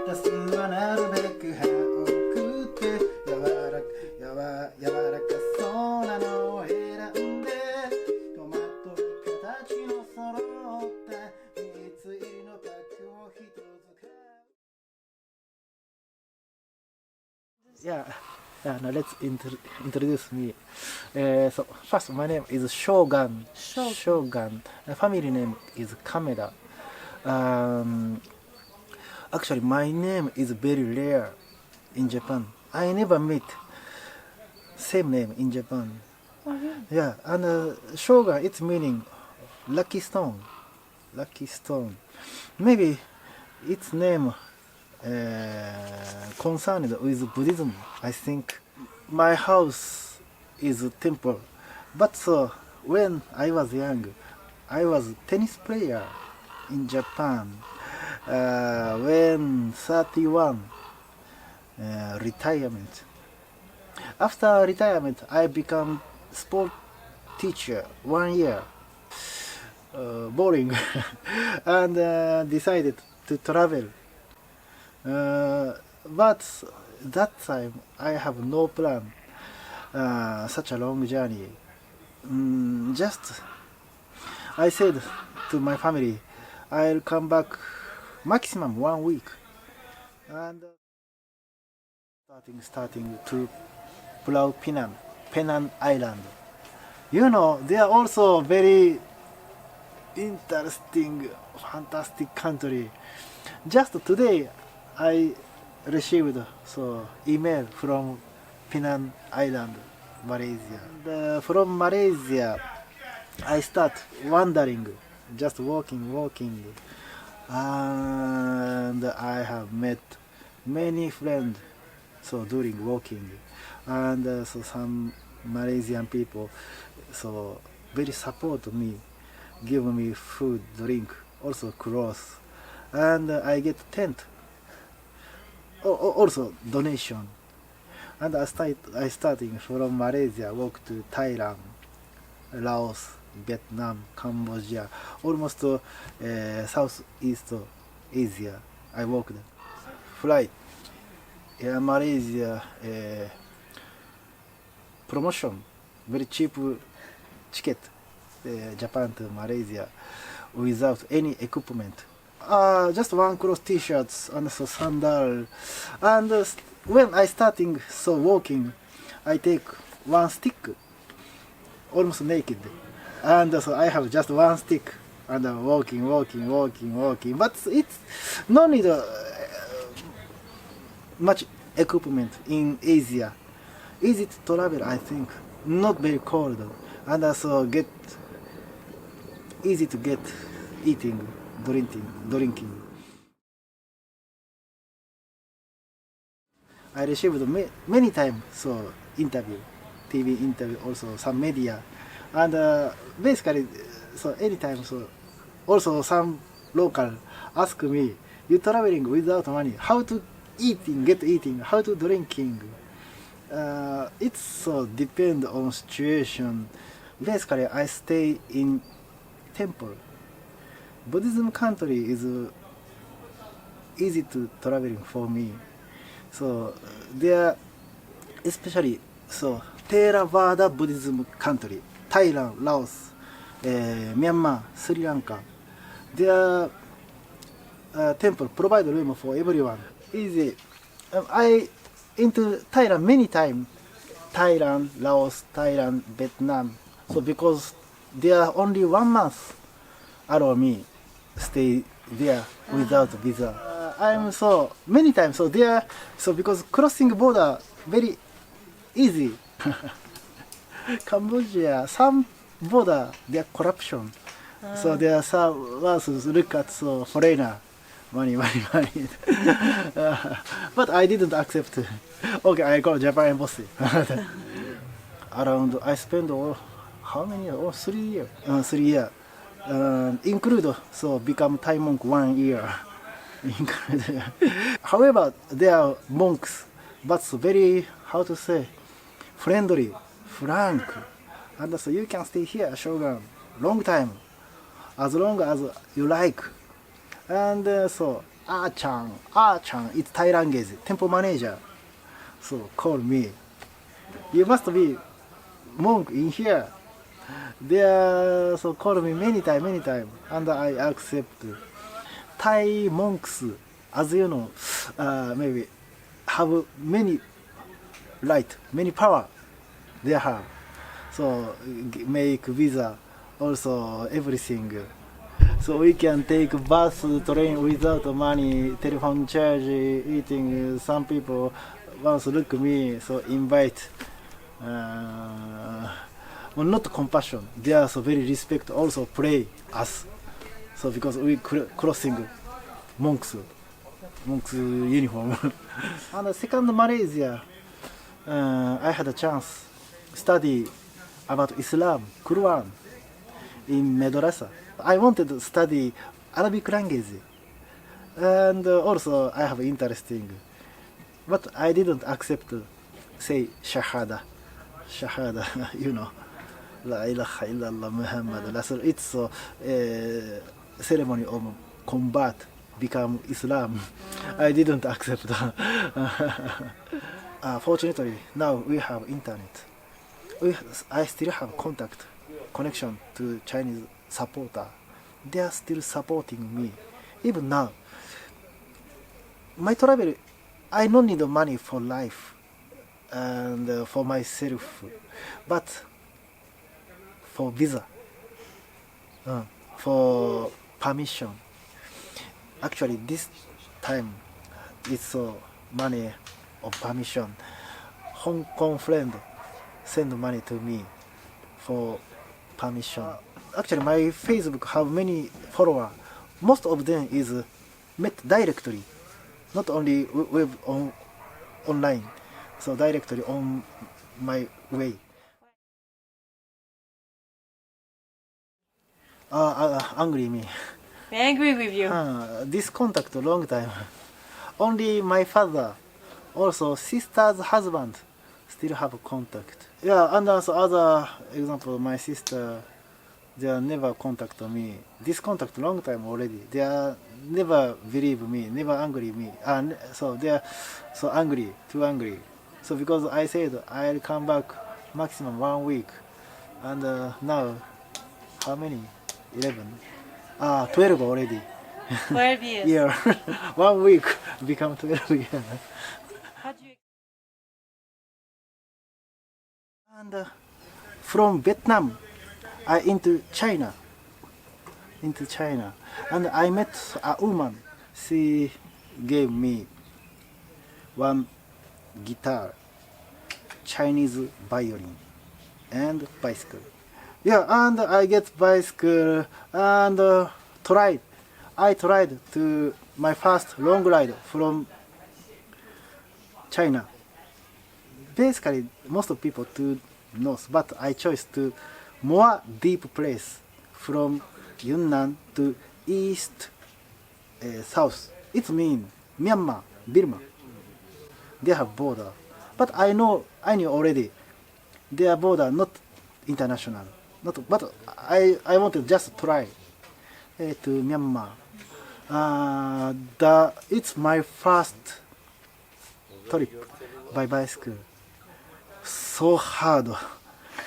ラスはなるべく歯を食って柔らかそうなのを選んでトマト形の揃った3つ入りのパックを1つ買う。Now let's introduce me. So first, my name is Shogan. Shogan. My family name is Kameda. Actually, my name is very rare in Japan. I never met same name in Japan. Yeah, and Shogan, its meaning lucky stone. Lucky stone. Maybe its name concerned with Buddhism. I think my house is a temple, but when I was young, I was a tennis player in Japan. When 31, retirement. After retirement, I become sport teacher 1 year. Boring, and decided to travel. But that time I have no plan. Such a long journey. Just I said to my family, I'll come back maximum 1 week. And starting to plow Penang Island. You know, they are also very interesting, fantastic country. Just today, I received email from Penang Island, Malaysia. And, from Malaysia, I start wandering, just walking, and I have met many friends. So during walking, and some Malaysian people, very support me, give me food, drink, also clothes, and I get tent. Also donation, and I starting from Malaysia, walk to Thailand, Laos, Vietnam, Cambodia, almost Southeast Asia. I walked. Flight, Malaysia, promotion, very cheap ticket, Japan to Malaysia, without any equipment. Just one clothes, t-shirts, and sandal. And when I starting walking, I take one stick, almost naked, and I have just one stick, and walking. But it's no need much equipment in Asia. Easy to travel, I think. Not very cold, and also easy to get eating, drinking. I received many times interview, TV interview, also some media, and basically anytime also some local ask me, you traveling without money, how to get eating, how to drinking. It's depend on situation. Basically, I stay in temple. Buddhism country is easy to traveling for me. So there, especially Theravada Buddhism country, Thailand, Laos, Myanmar, Sri Lanka. Their temple provide room for everyone. Easy. I into Thailand many times. Thailand, Laos, Thailand, Vietnam. So because there are only 1 month allow me stay there without visa. I'm many times there. Because crossing border very easy. Cambodia, some border there corruption. So there are some look at foreigner. Money. But I didn't accept. Okay, I go Japan embassy. Around I spend how many years? 3 years. 3 years. Include become Thai monk 1 year. However, they are monks, but very friendly, frank, and you can stay here, Shogun, long time, as long as you like. And Ah-chan, it's Thai language, temple manager. So call me. You must be monk in here. They are so call me many time, and I accept. Thai monks, as you know, maybe have many right, many power. They have. So make visa, also everything. So we can take bus, train without money, telephone charge, eating. Some people once look at me, so invite. Well, not compassion. They are so very respect. Also pray us. So because we crossing monks uniform. And the second Malaysia, I had a chance study about Islam, Quran in madrasa. I wanted to study Arabic language, and also I have interesting, but I didn't accept say shahada, you know, la ilaha illallah Muhammad Rasul. It's a ceremony of convert, become Islam. I didn't accept. Fortunately, now we have internet. I still have connection to Chinese supporter. They are still supporting me. Even now, my travel, I don't need money for life and for myself, but for visa, for permission. Actually, this time it's money of permission. Hong Kong friend send money to me for permission. Actually, my Facebook have many followers. Most of them is met directly, not only web online. So directly on my way. Angry me. Angry with you. This contact a long time. Only my father, also sister's husband, still have contact. Yeah, and also other example, my sister, they are never contact me. This contact long time already. They are never believe me, never angry me. So they are so angry, too angry. So because I said I'll come back maximum 1 week, and now how many? 11. 12 already. 12 years. Yeah, 1 week become 12 years. How do you... And from Vietnam, I into China, and I met a woman. She gave me one guitar, Chinese violin, and bicycle. Yeah, and I get bicycle and I tried to my first long ride from China. Basically, most of people to north, but I chose to more deep place from Yunnan to east, south. It means Myanmar, Burma. They have border, but I knew already their border not international. But I wanted just try to Myanmar. It's my first trip by bicycle. So hard.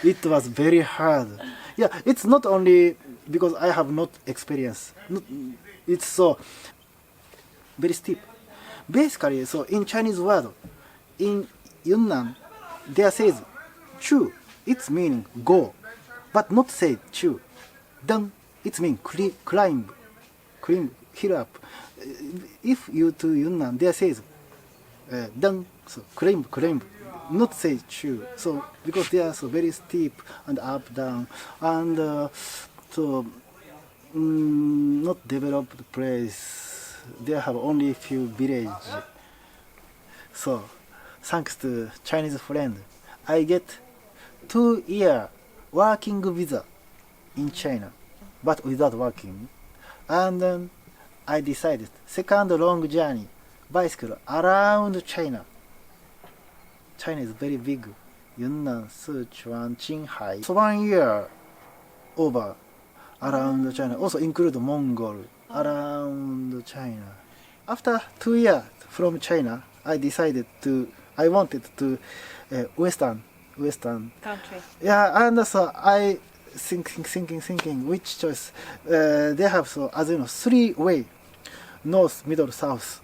It was very hard. Yeah, it's not only because I have not experience. It's so very steep. Basically, so in Chinese word, in Yunnan, there says chu. It's meaning go, but not say chu. Then it means climb, hill up. If you to Yunnan, there says then so climb, not say chu. So because they are so very steep and up down, and so not developed place. They have only few village. So thanks to Chinese friend, I get 2-year working visa in China, but without working. And then I decided second long journey, bicycle around China. China is very big. Yunnan, Sichuan, Qinghai. So 1 year over around China. Also include Mongol around China. After 2 years from China, I wanted to Western. Country. Yeah, and so I thinking which choice. They have so as you know 3 way, north, middle, south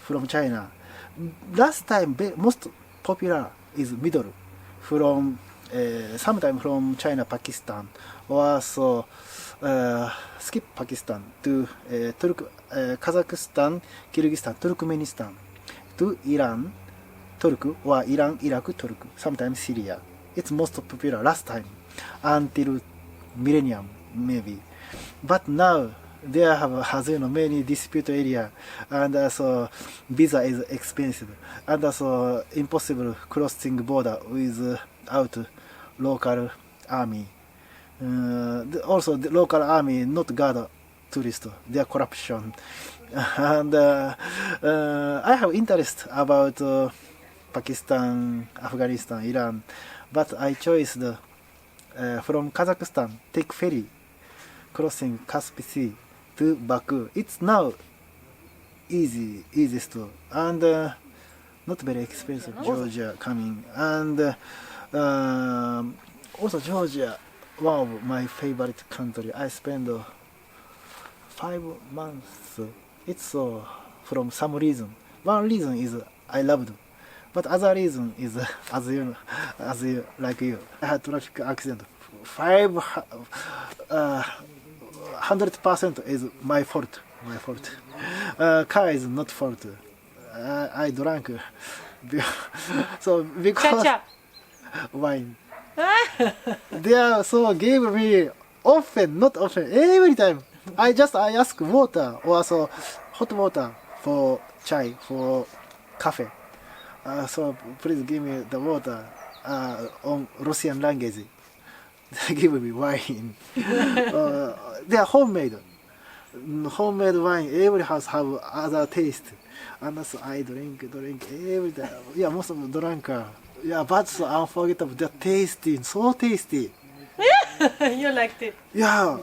from China. Last time most popular is middle from sometime from China, Pakistan, or so skip Pakistan to Kazakhstan, Kyrgyzstan, Turkmenistan, to Iran, Turk, or Iran, Iraq, Turk, sometimes Syria. It's most popular last time until millennium maybe, but now there has many dispute area, and so visa is expensive, and so impossible crossing border without local army. Also the local army not guard tourist, their corruption, and I have interest about Pakistan, Afghanistan, Iran, but I chose from Kazakhstan take ferry crossing Caspian Sea to Baku. It's now easiest and not very expensive. Georgia coming, and also Georgia, one of my favorite country. I spend 5 months. It's from some reason. One reason is I loved, but other reason is as you like you. I had traffic accident. 100% is my fault. Car is not fault. I drank. So because Cha-cha. wine. They are so gave me often, not often, every time. I ask water or so hot water for chai, for coffee. So please give me the water on Russian language. They give me wine. They are homemade. Homemade wine. Every house have other taste. And so I drink every day. Yeah, most of the drunker. Yeah, but so unforgettable. They're tasty, so tasty. You liked it. Yeah.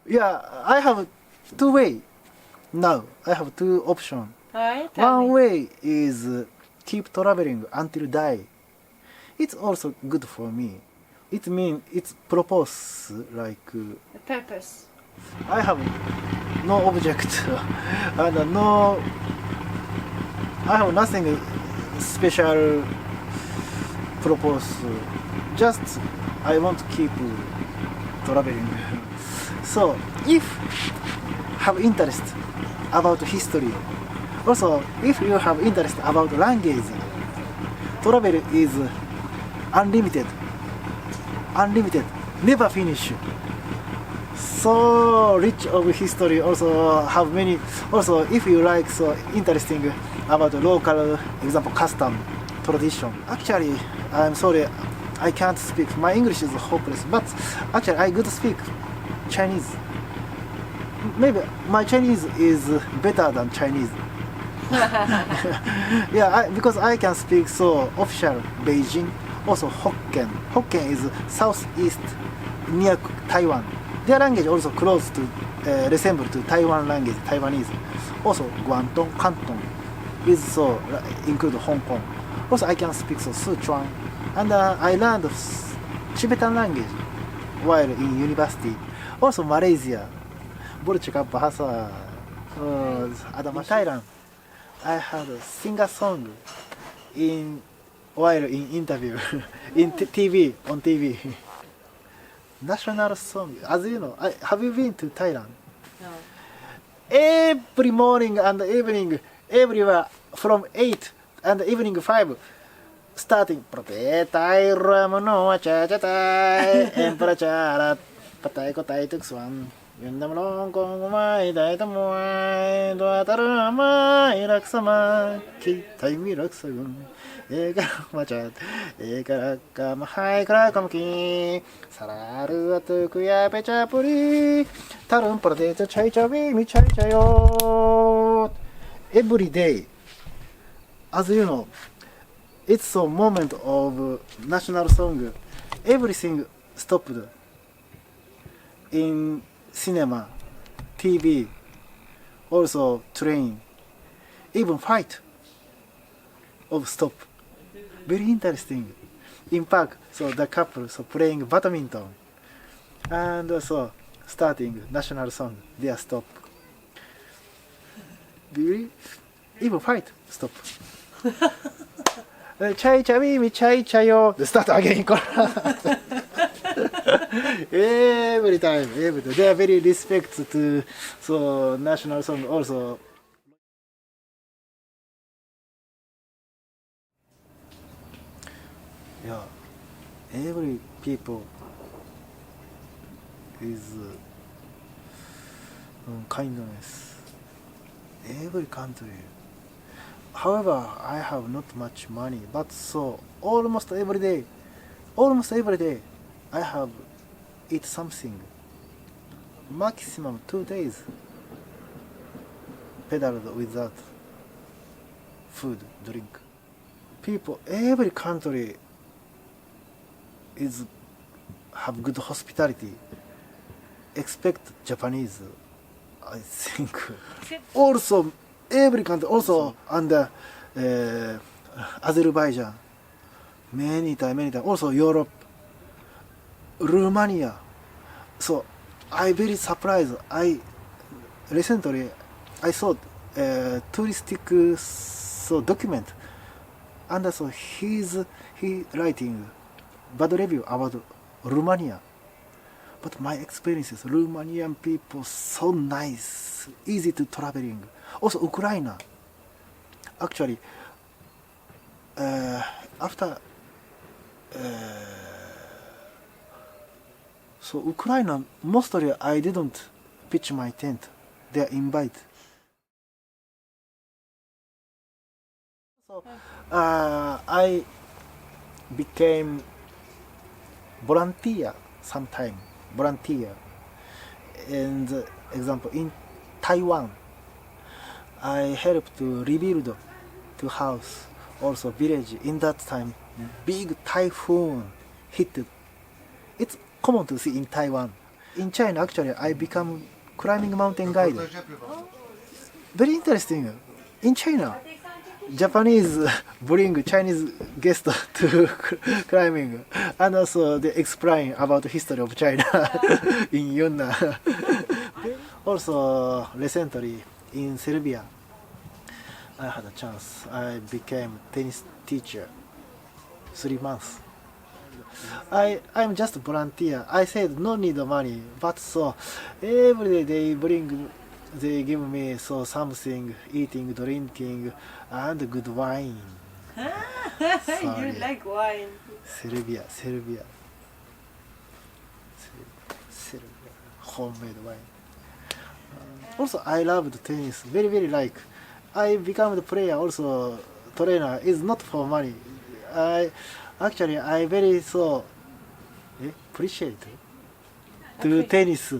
Yeah, I have 2 way now. I have 2 options. Alright, tell One me. way is keep traveling until die. It's also good for me. It means it's propose like The purpose. I have no object and no. I have nothing special purpose. Just I want to keep traveling. So if have interest about history, also if you have interest about language, travel is unlimited, never finish. So rich of history, also have many. Also, if you like so interesting about local, example, custom, tradition. Actually, I'm sorry, I can't speak. My English is hopeless. But actually, I could speak Chinese. Maybe my Chinese is better than Chinese. Yeah, because I can speak so official Beijing. Also Hokkien. Hokkien is southeast near Taiwan. Their language also close to resemble to Taiwan language, Taiwanese. Also Guangdong, Canton is so include Hong Kong. Also I can speak so Sichuan, and I learned Tibetan language while in university. Also Malaysia, Bolchika Bahasa, in Thailand. I had a singer song while in interview in TV on TV. National song, as you know. Have you been to Thailand? No. Every morning and evening, everywhere from 8 and evening 5, starting Protetai Ramono Chachatai Emperachara Patai Kotai Tuxwan. Yundam long kong mai dai tam mai doa tarama iraksama ki tai mi raksagun eka machat eka kam hai kra kam ki sararu atu ya pecha puri tarum pradeta chai chawi mi chai chayo. Every day, as you know, it's a moment of national song. Everything stopped in cinema TV, also train, even fight of stop. Very interesting. In fact, so the couple so playing badminton and also starting national song, they are stop. Really? Even fight, stop. Chai chai mi chai chai yo. Start again. Every time. They are very respect to so national song also. Yeah, every people is kindness. Every country. However, I have not much money, but so almost every day, I have eat something. Maximum 2 days. Pedaled without food, drink. People, every country is have good hospitality. Expect Japanese, I think. Also, every country, also under Azerbaijan, many times. Also Europe, Romania. So I very surprised. Recently I saw touristic so document, and so he writing bad review about Romania. But my experience is Romanian people so nice, easy to traveling. Also Ukraine. Actually, after so Ukraine, mostly I didn't pitch my tent. They are invite. So I became volunteer sometime. Volunteer. And example in Taiwan, I helped to rebuild to house, also village. In that time, big typhoon hit. It's common to see in Taiwan. In China, actually, I become climbing mountain guide. Very interesting. In China, Japanese bring Chinese guests to climbing, and also they explain about the history of China in Yunnan. Also, recently in Serbia, I had a chance. I became tennis teacher. 3 months. I'm just volunteer. I said no need money, but so every day they give me so something, eating, drinking, and good wine. You like wine. Serbia, homemade wine. Also, I love the tennis. Very like. I become the player. Also, trainer is not for money. I very so appreciate to tennis.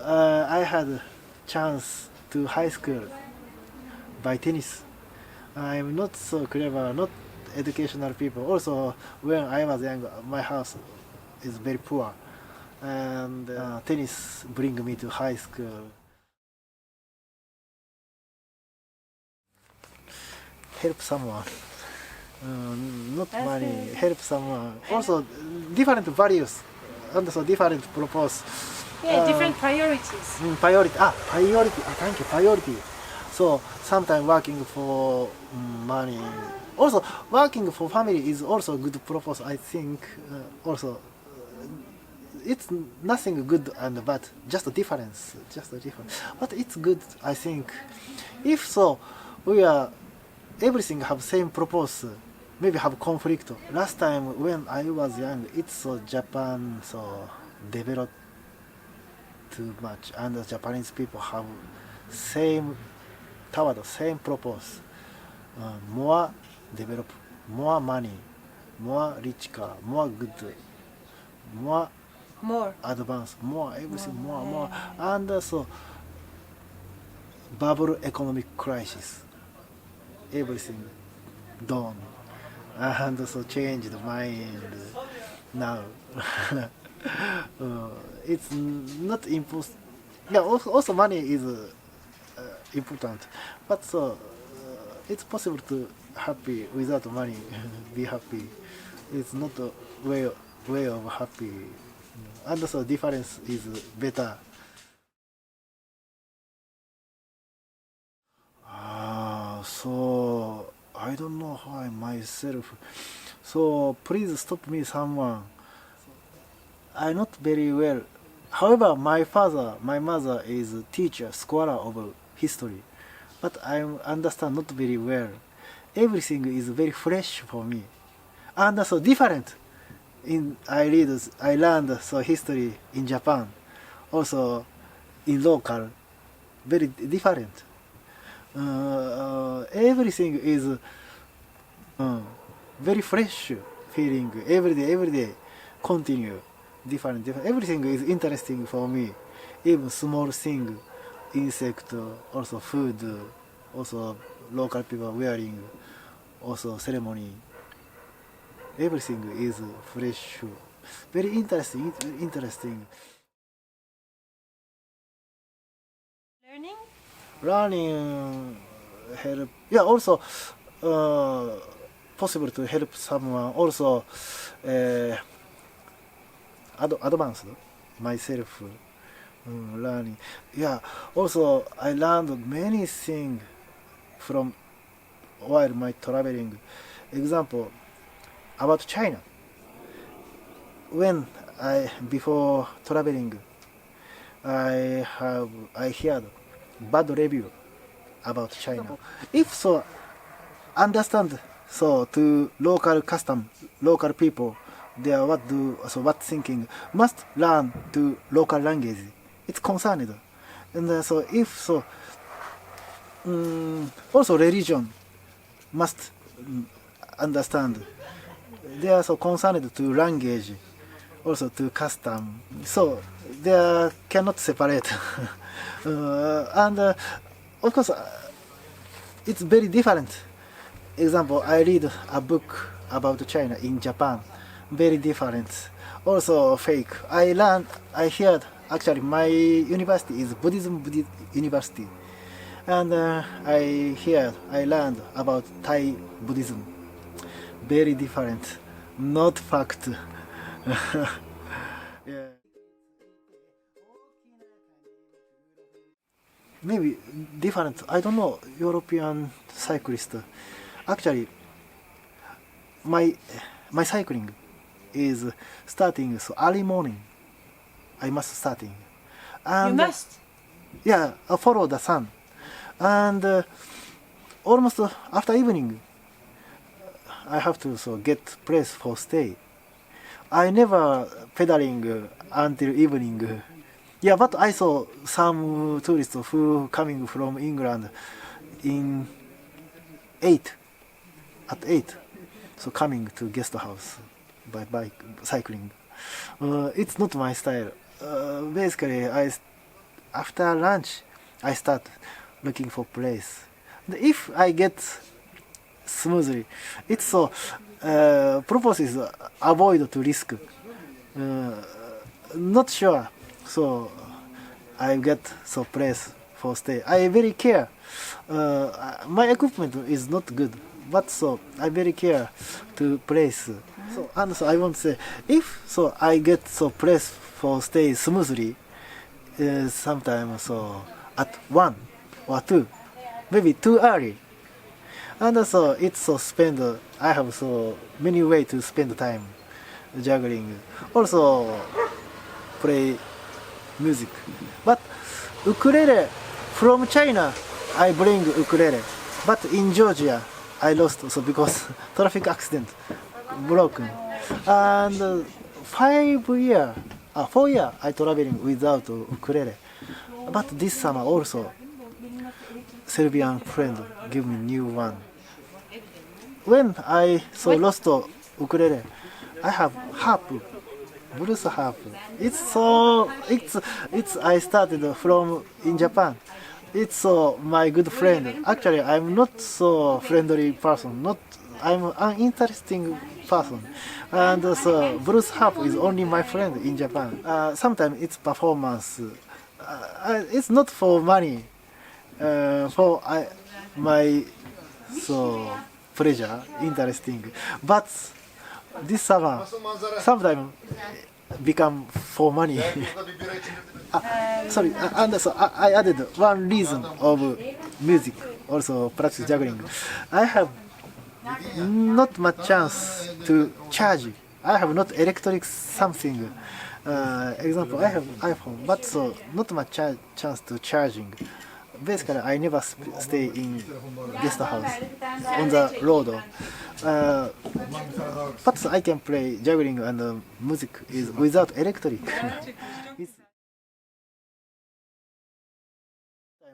I had chance to high school by tennis. I'm not so clever, not educational people. Also, when I was young, my house is very poor, and tennis bring me to high school. Help someone. Not money, help someone. Also, different values, and also different purpose. Yeah, different priorities. Priority. Thank you. Priority. So sometimes working for money. Also, working for family is also good purpose. I think. Also, it's nothing good and bad. Just a difference. But it's good. I think. If so, we are everything have same purpose. Maybe have conflict. Last time when I was young, it's so Japan so developed too much, and the Japanese people have same toward same purpose. More develop, more money, more rich car, more good, more advance, more everything, more, and so bubble economic crisis. Everything done. And so change the mind now. It's not Yeah, also money is important, but so it's possible to happy without money. Be happy. It's not a way of happy, and so difference is better. So I don't know why myself. So please stop me, someone. I not very well. However, my mother is a teacher, scholar of history, but I understand not very well. Everything is very fresh for me, and so different. I learned so history in Japan, also in local, very different. Everything is very fresh feeling every day, continue different. Everything is interesting for me, even small thing, insect, also food, also local people wearing, also ceremony. Everything is fresh, very interesting. Learning? Learning help. Yeah, also possible to help someone. Also advanced myself learning. Yeah. Also I learned many things from while my traveling. Example about China. When before traveling, I heard bad review about China. If so, understand so to local custom, local people, they are what thinking must learn to local language. It's concerned, and so if so, also religion must understand. They are so concerned to language, also to custom. So they cannot separate. And of course, it's very different. Example, I read a book about China in Japan, very different. Also fake. I heard, actually my university is Buddhism university. And I learned about Thai Buddhism. Very different, not fact. Yeah. Maybe different. I don't know. European cyclist. Actually, my cycling is starting so early morning. I must starting. And You must. yeah, I follow the sun, and almost after evening, I have to so get place for stay. I never pedaling until evening. Yeah, but I saw some tourists who coming from England in 8 at 8, so coming to guest house by bike cycling. It's not my style. Basically, after lunch I start looking for place. And if I get smoothly, it's so purpose is avoid to risk. Not sure, so I get so place for stay. I very care. My equipment is not good, but so I very care to place. So and so I want to say, if so I get so place for stay smoothly, sometimes so at 1 or 2, maybe too early. And so it's so spend. I have so many way to spend time juggling. Also play music. But ukulele from China, I bring ukulele. But in Georgia, I lost so because traffic accident broken. And 4 year I traveling without ukulele. But this summer also, Serbian friend give me new one. When I so lost ukulele, I have harp, blues harp. It's I started from in Japan. It's so my good friend. Actually, I'm not so friendly person. I'm an interesting person, and so blues harp is only my friend in Japan. Sometimes it's performance It's not for money. For my so pleasure, interesting. But this summer, sometimes become for money. Sorry, and so I added one reason of music, also practice juggling. I have not much chance to charge. I have not electric something. Example, I have iPhone, but so not much chance to charging. Basically, I never stay in guest house on the road. But so I can play juggling and music is without electric. It's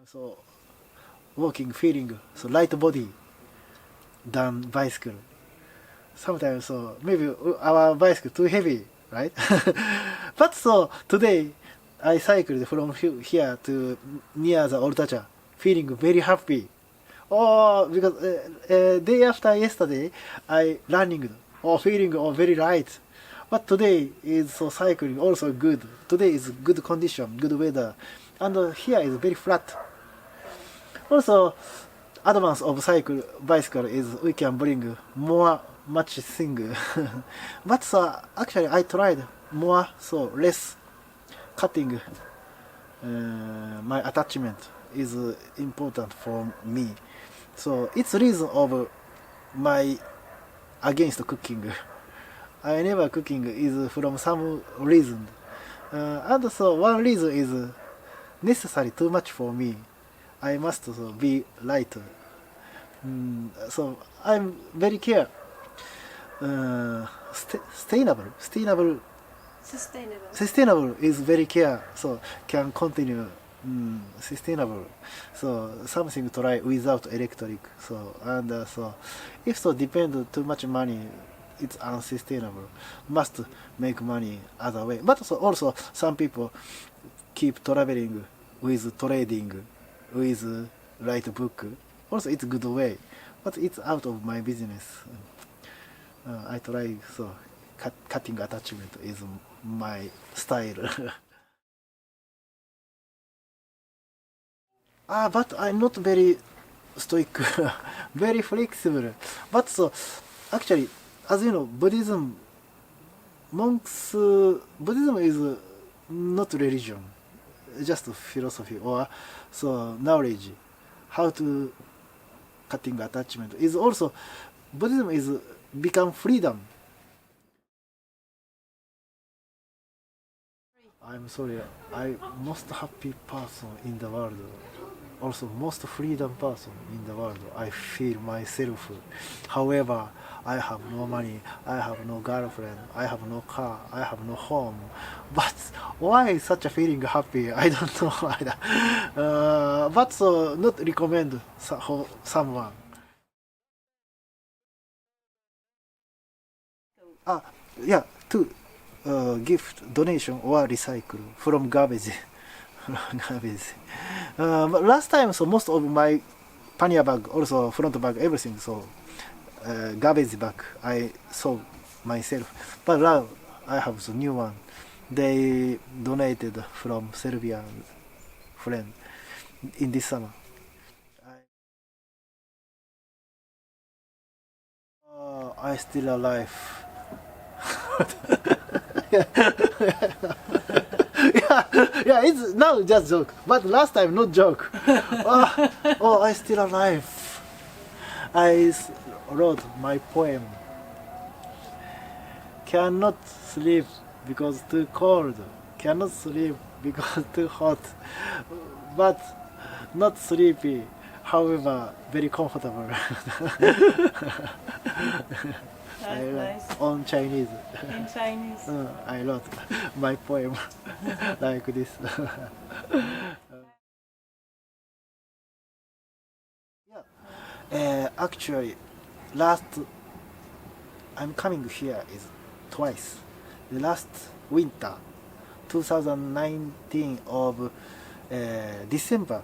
so walking, feeling so light body than bicycle. Sometimes so maybe our bicycle too heavy, right? But so today I cycled from here to near the Ortacha, feeling very happy. Oh, because day after yesterday I running, feeling very light. But today is so cycling also good. Today is good condition, good weather, and here is very flat. Also, advance of bicycle is we can bring more much thing. But so actually I tried more so less cutting. My attachment is important for me. So it's reason of my against cooking. I never cooking is from some reason. And so one reason is necessary too much for me. I must so be light. So I'm very care. Sustainable is very care. So can continue sustainable. So something try without electric. So and so if so depend too much money, it's unsustainable. Must make money other way. But so also some people keep traveling with trading with write book. Also it's good way, but it's out of my business. I try so cutting attachment is my style. But I'm not very stoic, very flexible. But so actually, as you know, Buddhism is not religion, just philosophy or so knowledge. How to cutting attachment is also Buddhism is become freedom. I'm sorry, I most happy person in the world. Also most freedom person in the world. I feel myself. However, I have no money, I have no girlfriend, I have no car, I have no home. But why such a feeling happy? I don't know either. But so not recommend for someone. Yeah, to gift donation or recycle from garbage. Garbage. But last time, so most of my pannier bag, also front bag, everything, so garbage bag I sold myself. But now I have the new one. They donated from Serbian friend in this summer. I still alive. Yeah, it's now just joke, but last time not joke. I still alive. Wrote my poem. Cannot sleep because too cold. Cannot sleep because too hot. But not sleepy. However, very comfortable. That's nice. On Chinese. In Chinese. I wrote my poem like this. Actually, last I'm coming here is twice. The last winter, 2019 of December.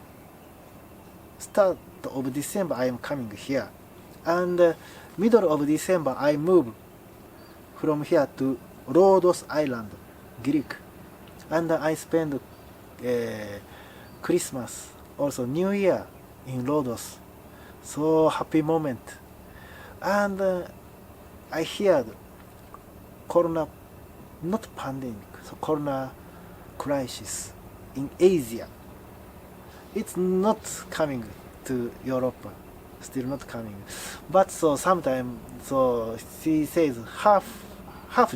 Start of December I am coming here, and middle of December I move from here to Rhodos Island, Greek, and I spend Christmas, also New Year in Rhodos. So happy moment. And I heard Corona, not pandemic, so Corona crisis in Asia. It's not coming to Europe, still not coming. But so sometimes, so she says half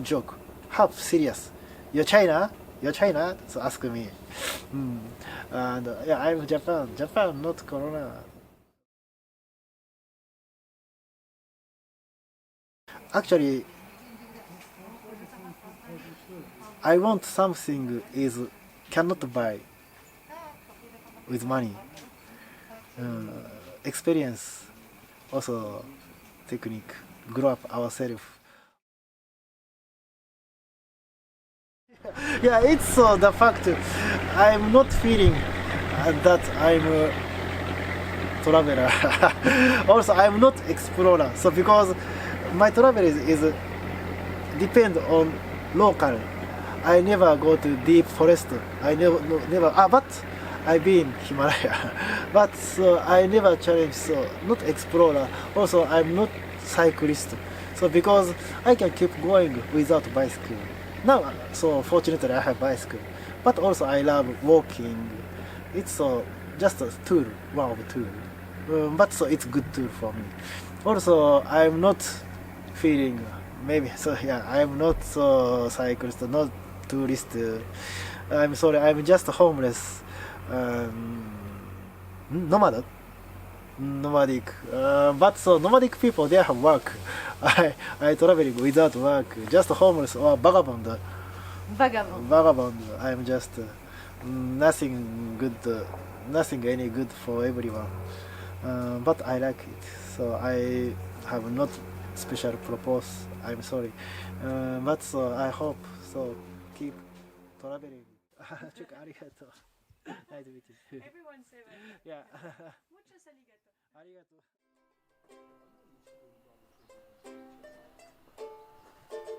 joke, half serious. You're China? You're China? So ask me. And yeah, I'm Japan. Japan, not Corona. Actually, I want something is cannot buy with money. Experience, also technique, grow up ourselves. Yeah, it's the fact I'm not feeling that I'm a traveler. Also, I'm not explorer. So because my travel is depend on local. I never go to deep forest. I never. But I've been Himalaya. But I never challenge. So not explorer. Also, I'm not cyclist. So because I can keep going without bicycle. Now, so fortunately I have bicycle. But also I love walking. It's just a tool, one of tool. But so it's good tool for me. Also, I'm not feeling maybe so yeah. I'm not so cyclist, not tourist. I'm sorry. I'm just homeless. Nomad. Nomadic. But so nomadic people they have work. I traveling without work. Just homeless or vagabond. Vagabond. Vagabond. I'm just nothing good. Nothing any good for everyone. But I like it. So I have not special propose. I'm sorry. But so I hope so keep traveling. ありがとう。Nice to meet you. Everyone say that. Yeah. Muchos arigato. ありがとう。